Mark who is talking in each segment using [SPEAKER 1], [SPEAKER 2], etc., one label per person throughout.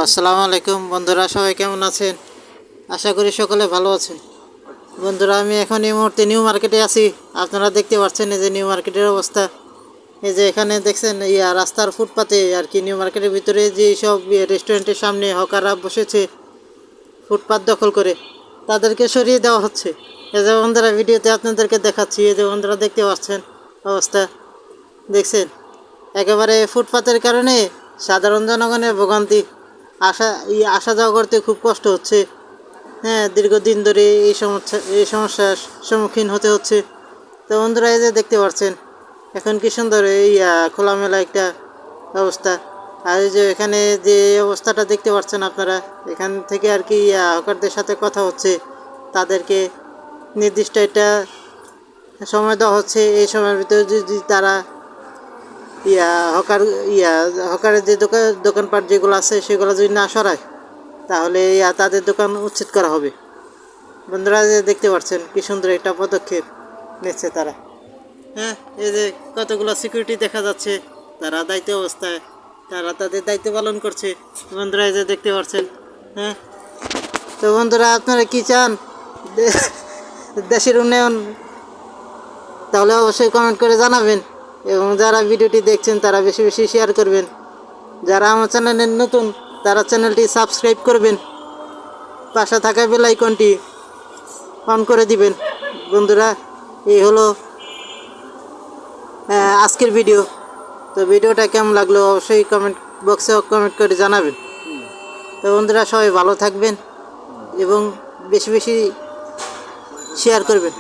[SPEAKER 1] আসসালামু আলাইকুম বন্ধুরা, সবাই কেমন আছেন? আশা করি সকলে ভালো আছেন। বন্ধুরা, আমি এখন এই মুহূর্তে নিউ মার্কেটে আছি। আপনারা দেখতে পাচ্ছেন এই যে নিউ মার্কেটের অবস্থা। এই যে এখানে দেখছেন রাস্তার ফুটপাতে আর কি, নিউ মার্কেটের ভিতরে যে সব রেস্টুরেন্টের সামনে হকাররা বসেছে ফুটপাত দখল করে, তাদেরকে সরিয়ে দেওয়া হচ্ছে। এই যে বন্ধুরা, ভিডিওতে আপনাদেরকে দেখাচ্ছি। এই যে বন্ধুরা দেখতে পাচ্ছেন অবস্থা, দেখছেন একেবারে ফুটপাতের কারণে সাধারণ জনগণের ভোগান্তি, আসা যাওয়া করতে খুব কষ্ট হচ্ছে। হ্যাঁ, দীর্ঘদিন ধরে এই সমস্যার সম্মুখীন হতে হচ্ছে। তো বন্ধুরা, এই যে দেখতে পাচ্ছেন এখন কি সুন্দর এই খোলামেলা একটা অবস্থা। আর এই যে এখানে যে অবস্থাটা দেখতে পাচ্ছেন আপনারা, এখান থেকে আর কি হকারদের সাথে কথা হচ্ছে। তাদেরকে নির্দিষ্ট একটা সময় দেওয়া হচ্ছে। এই সময়ের ভিতরে যদি তারা হকার হকারের যে দোকানপাট যেগুলো আছে সেগুলো যদি না সরায়, তাহলে তাদের দোকান উচ্ছেদ করা হবে। বন্ধুরা, যে দেখতে পাচ্ছেন কি সুন্দর একটা পদক্ষেপ নিচ্ছে তারা। হ্যাঁ, এই যে কতগুলো সিকিউরিটি দেখা যাচ্ছে, তারা দায়িত্ব অবস্থায়, তারা তাদের দায়িত্ব পালন করছে। বন্ধুরা, এই যে দেখতে পাচ্ছেন। হ্যাঁ, তো বন্ধুরা, আপনারা কি চান দেশের উন্নয়ন? তাহলে অবশ্যই কমেন্ট করে জানাবেন, এবং যারা ভিডিওটি দেখছেন তারা বেশি বেশি শেয়ার করবেন। যারা আমার চ্যানেলের নতুন, তারা চ্যানেলটি সাবস্ক্রাইব করবেন, পাশে থাকা বেল আইকনটি অন করে দিবেন। বন্ধুরা, এই হলো আজকের ভিডিও। তো ভিডিওটা কেমন লাগলো অবশ্যই কমেন্ট বক্সে কমেন্ট করে জানাবেন। তো বন্ধুরা, সবাই ভালো থাকবেন এবং বেশি বেশি শেয়ার করবেন।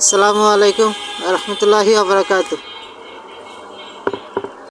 [SPEAKER 1] আসসালামু আলাইকুম ওয়া রাহমাতুল্লাহি ওয়া বারাকাতুহু।